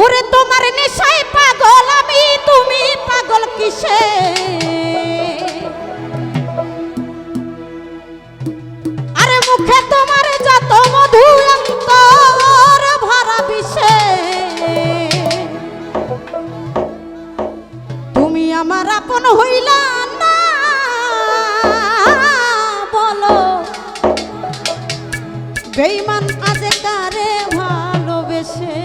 ওরে তোমার নেশায় পাগল আমি, তুমি পাগল কিসে? আরে মুখে তোমার যত মধু অন্তর ভরা বিষে। তুমি আমার আপন হইলা না, বলো বেঈমান আজে কারে ভালোবেসে।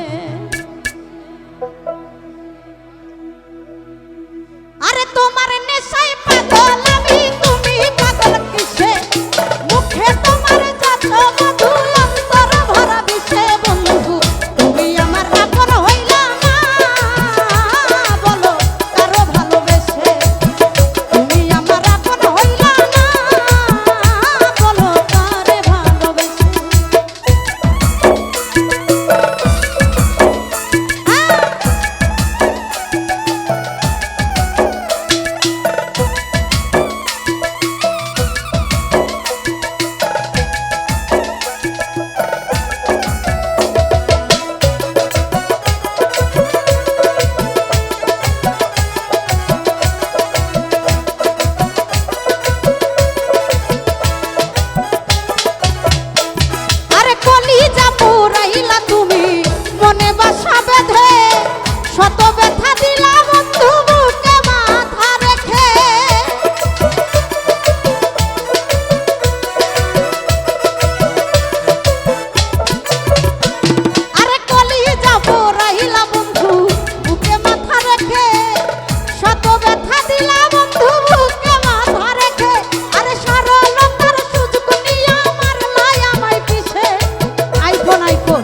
আরে তোমার নেশায় পাগল আমি, তুমি পাগল কিসে? মুখে তোমার যত মধু অন্তর ভরা বিষে। বন্ধু তুমি আমার আপন হইলা না, বলো কারো ভালোবেসে। তুমি আমার আপন হইলা না, বলো কারে ভালোবেসে। শত ব্যথা দিলা বন্ধু বুকে মাথা রেখে। আরে কলিজা পোড়াইলা বন্ধু বুকে মাথা রেখে। শত ব্যথা দিলা বন্ধু বুকে মাথা রেখে। আরে সরলতার সুযোগ নিয়া মারলাই আমায় পিছে। আইফোন আইফোন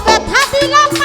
ব্যথা দিলাম